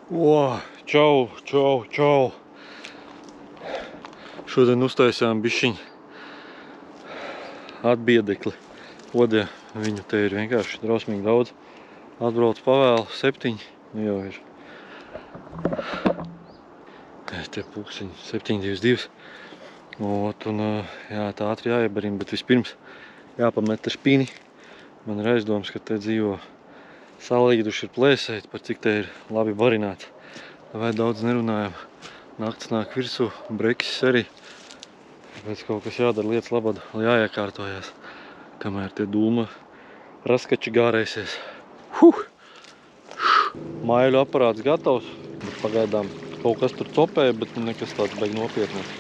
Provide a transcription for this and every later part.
Čau, čau, čau. Šodien uztaisījām bišķiņu atbiedekli. Odē viņu te ir vienkārši drausmīgi daudz. Atbrauc pavēlu 7, nu jau ir. Te pulksteņi 7:22. Un jā, tā ātri jāiebarina, bet vispirms jāpamet ar špini. Man ir aizdoms, ka te dzīvo salīduši ir plēsēti, par cik te ir labi barināts. Vai daudz nerunājam. Nakts nāk virsū, breksis arī. Tāpēc kaut kas jādara lietas labad, jāiekārtojās, kamēr tie dūma raskači gārēsies. Maiļu aparāts gatavs. Pagaidām kaut kas tur copēja, bet nekas tāds beig nopietnēs.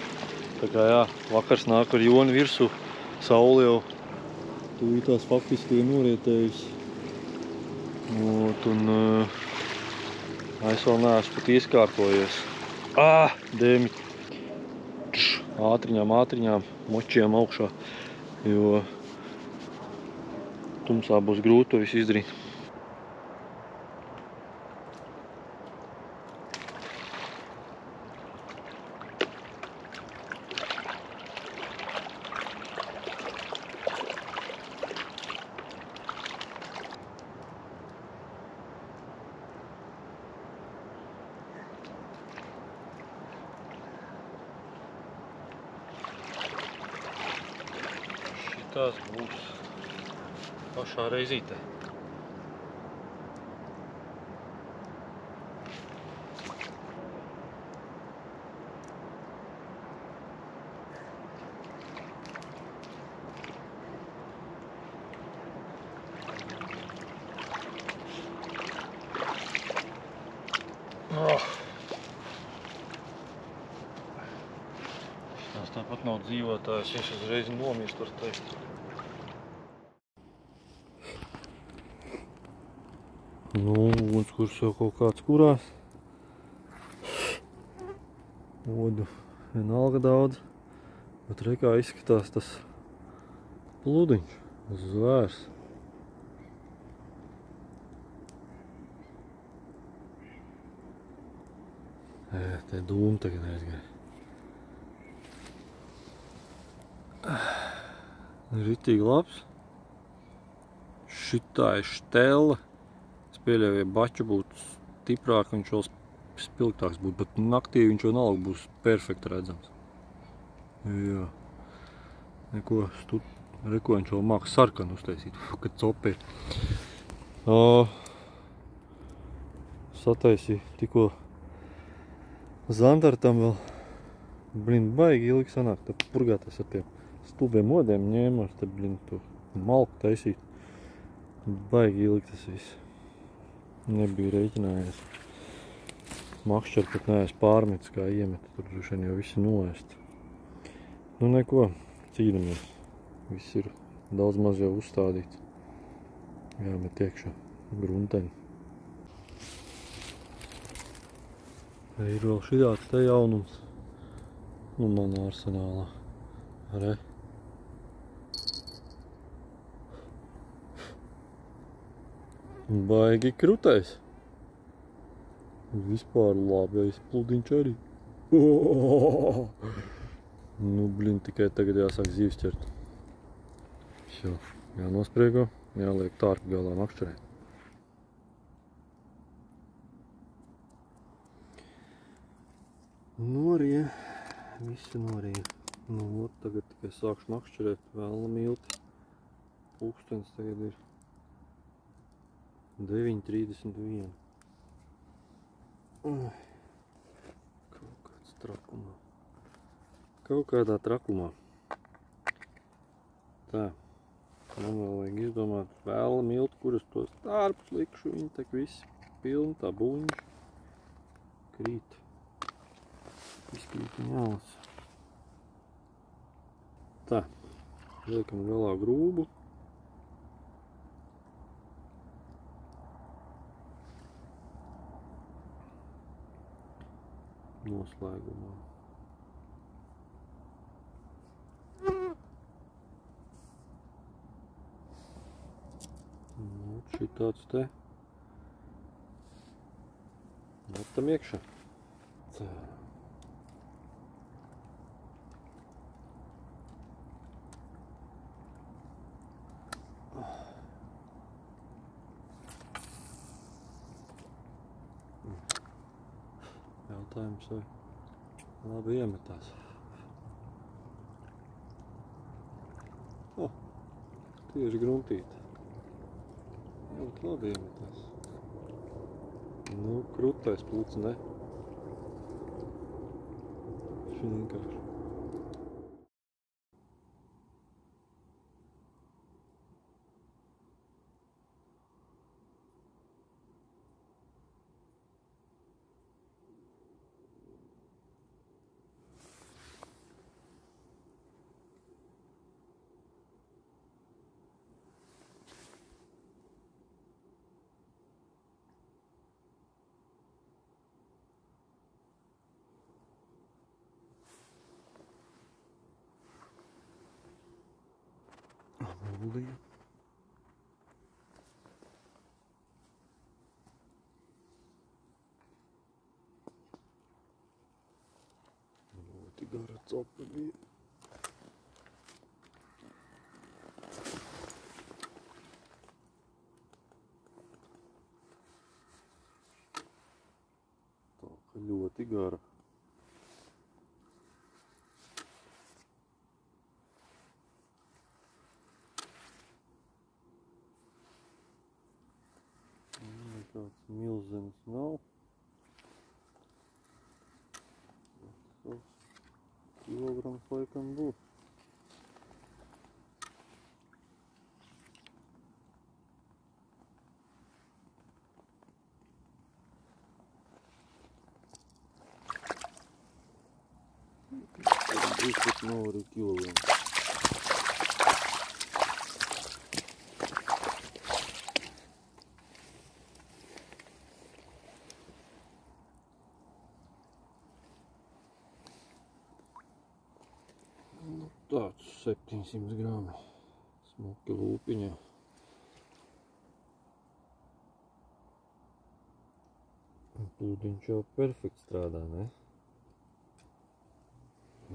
Tā kā jā, vakars nāk ar joni virsū. Saule jau tūlītās faktiski ir norietējusi. Un es vēl neesmu pat izkārtojies. Dēmi! Ātriņām, močiem augšā, jo tumsā būs grūti to visu izdarīt. Šitās būs pašā reizītē. Šitās tāpat nav dzīvotājs, es uzreiz nomirst var teikt. Ugunskurs jau kaut kāds kurās. Odu vienalga daudz. Bet re kā izskatās tas pludiņš, zvērs. Te dūma tagad aizgāja. Ritīgi labs. Šitā ir štela. Es pieļauju, ja bača būtu stiprāk, viņš vēl spilgtāks būtu, bet naktī viņš jau nalga būs perfekti redzams. Jā. Neko, reko viņš vēl māk sarkanu uztaisīt, kad copi ir. Sataisīju tikko zandartam vēl. Blin, baigi ilgi sanāk, tā purgāties ar tiem stūbiem odiem ņēmās, te blin, to malku taisīt. Baigi ilgi tas viss. Nebija rēķinājies. Makšķeri pat neesmu pārmetis, kā iemet. Tur droši jau visi noēst. Nu neko, cīnamies. Viss ir daudz maz jau uzstādīts. Jāmet iekšā grunteņi. Ir vēl šitāds te jaunums. Nu, manā arsenālā. Re. Baigi krutais. Vispār labais pludiņš arī. Nu, blin, tikai tagad jāsāk zīves ķert. Šo, jānospriego, jāliek tārpu galā makšķerē. Norija, visi norija. Nu, tagad tikai sākšu makšķerēt, vēlna milti. Pulkstenis tagad ir 9:31. Kaut kāds trakumā. Kaut kādā trakumā. Tā. Man vēl vajag izdomāt vēla miltu, kuras tos tārpus likšu. Viņi tak visi pilni, tā buļņš. Krīt. Izkrīt un jālas. Tā. Liekam galā grūbu. Noslēgumā. Nu, šitāds te. Metam iekšā. Tā. Jautājums, vai labi iemetās. Tieši gruntīta. Ļoti labi iemetās. Nu, krūtais pults, ne? Šī vienkārši. Amuldīja. Ļoti gara copa bija. Tā ka ļoti gara. Tāds milzenis nav. Kilograms laikam būs. Būs pat nav arī kilograms. Tāds 700 grami smuki lūpiņā. Plūdiņš jau perfekti strādā, ne?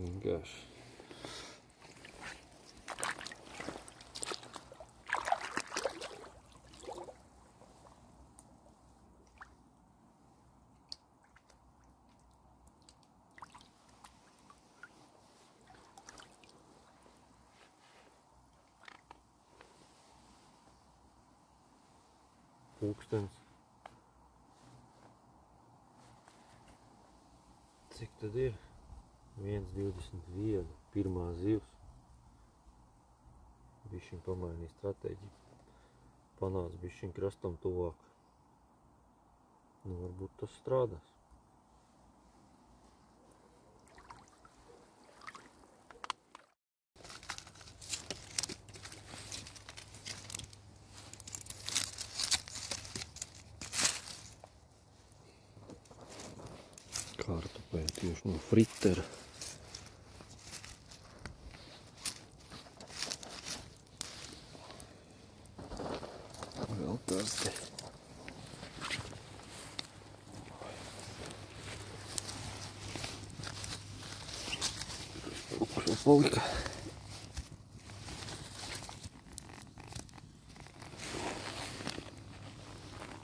Vienkārši. Pulkstens. Cik tad ir? 1,21. Pirmā zivs. Bišķiņ pamainīja stratēģiju. Panāca bišķiņ krastam tuvāk. Nu, varbūt tas strādās. Kartupēļi tieši no fritera. Vēl tās te. Ukšo palika.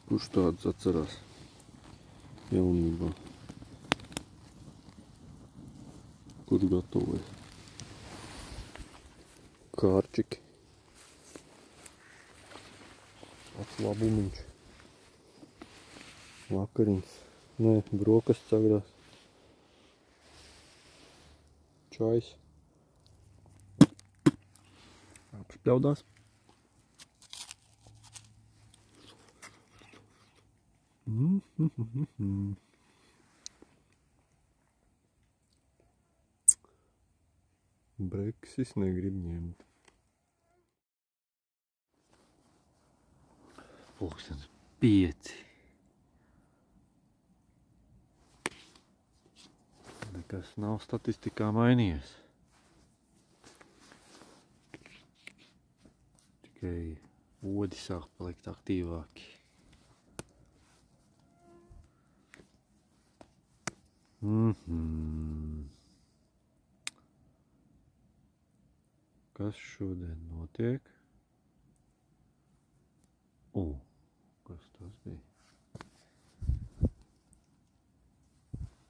Kurš tāds atcerās jaunībā? Kurš gatavoja? Kārčiki. Tāds labumiņš. Vakariņas. Nē, brokastis agrās. Čajs. Apspļaudās. Breksis negrib ņemt. Pulkstens 5. Nekas nav statistikā mainījies. Tikai odi sāk palikt aktīvāki. Kas šodien notiek? Kas tas bija?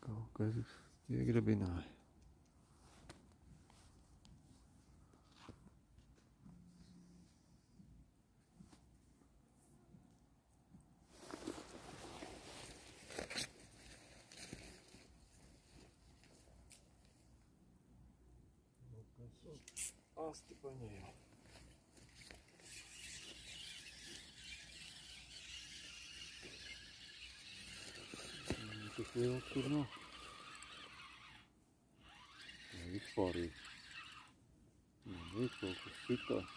Kaut kas iegrabināja. Asti paņēma. Tas liels tur nav. Vispārīgi. Ir kaut kas sitās.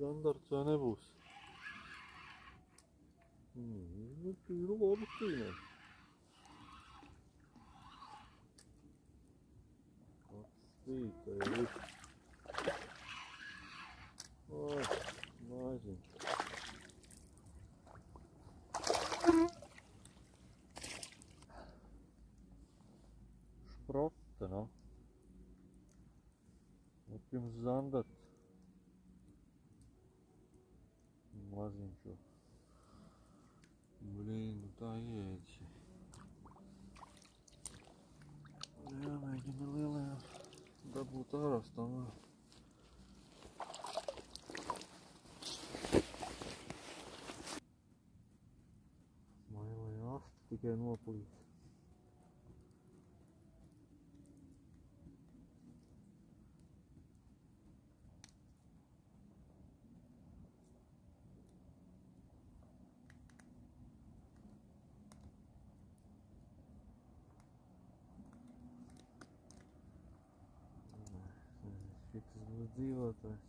Standarts vai nebūs? Ir labi cīnē. Atstīta ir. Maziņ. Šprote, no? Jums zandarts. Maziņš jau. Blīn, tā ieēdzi. Jāmēģina lielajā dabūt ārā stāvā. Mailajā asti tikai noplīst. Šitas būs dzīvotājs.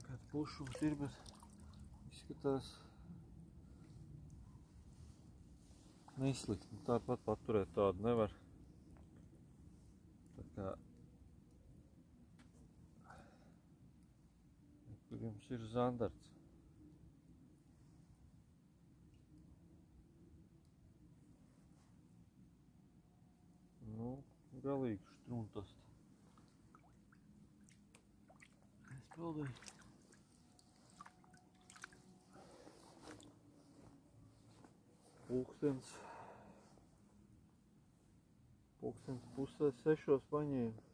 Kāds pušums ir, bet izskatās neslikti. Tāpat paturēt tādu nevar. Tā kā kur jums ir zandarts. Nu, galīgištruntast. Es pildīju. Pulkstens pusē 6 paņēma.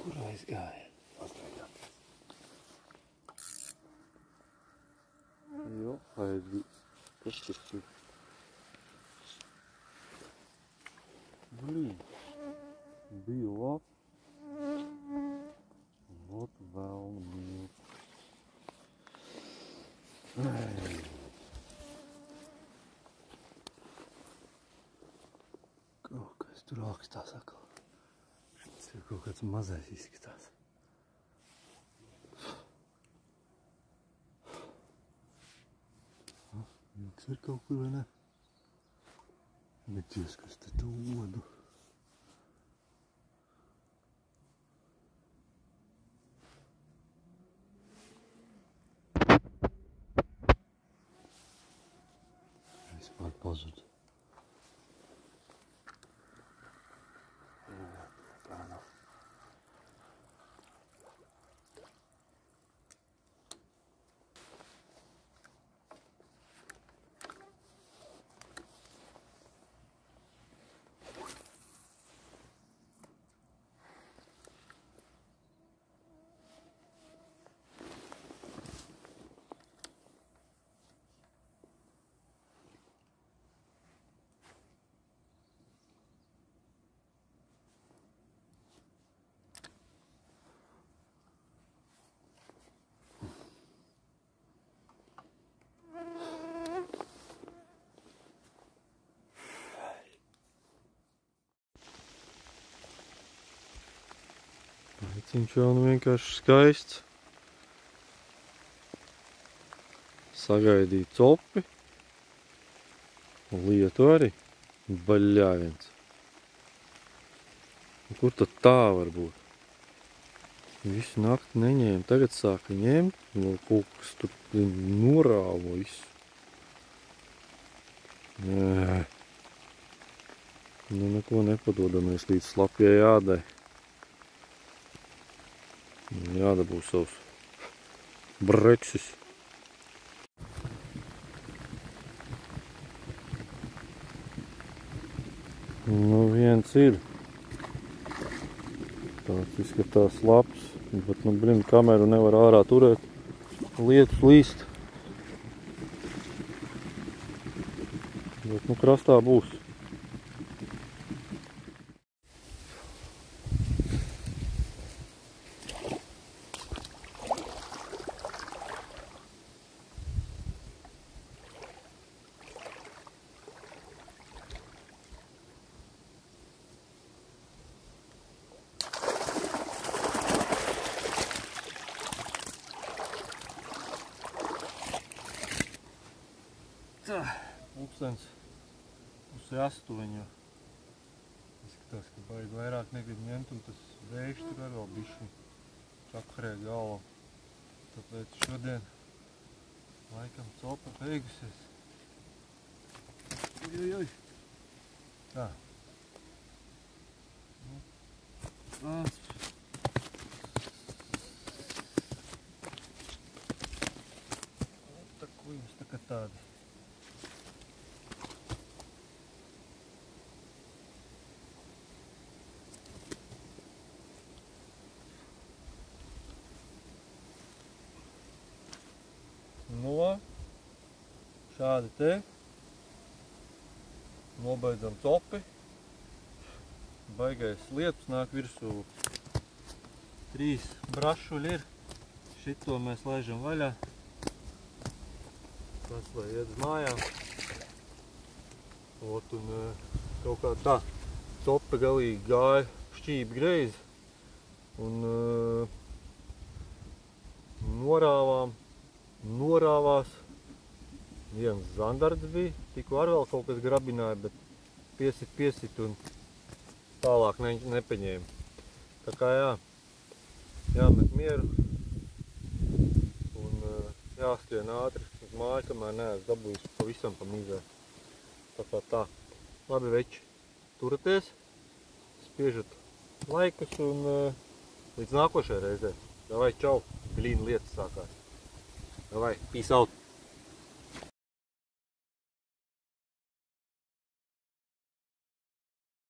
Kur aizgāja? Pastaigā. Jo, aizgāja. Kas tas ir? Blīn. Bija labi. Vot velna mīl. Kaut kas tur augstās atkal. Tas ir kaut kāds mazais izskatās. Jūks ir kaut kur vai ne? Necies, kas te tu odu. Vispār pazud. Tā nav. Lieciņš jau nu vienkārši skaists. Sagaidīju copi. Lietu arī. Baļļāviens. Kur tad tā var būt? Visu nakti neņēma. Tagad sāka ņemt. Vēl kaut kas tur norāvo visu. Nē. Nu neko nepadodamies līdz slapjai ādai. Jādabū savs breksis. Nu viens ir. Tāds izskatās labs. Bet nu blin, kameru nevar ārā turēt. Lietus līst. Bet nu krastā būs. Tā, pulkstens 7:30. Izskatās, ka baigi vairāk negrib ņemt, un tas vējš tur ar vēl bišķi čakarē galvu. Tāpēc šodien laikam copa beigusies. Ujujui. Tā. Tāds. Tā kujums tā kā tādi. No, šādi te, nobeidzam copi, baigais lietus nāk virsū, 3 brašuļi ir, šito mēs laižam vaļā, tas lai iet uz mājām, un kaut kā tā, copa galīgi gāja šķībi greizi, un norāvās, viens zandards bija, tikko ar vēl kaut kas grabināja, bet piesit un tālāk nepaņēma. Tā kā jāmet mieru un jāskrien ātri uz māju, kamēr neesmu dabūjis pavisam pa mizē. Tā kā tā. Labi, veči, turaties, spiežat laikus un līdz nākošajai reizē. Davai, čau, blīna lietas sākās. Давай, peace out.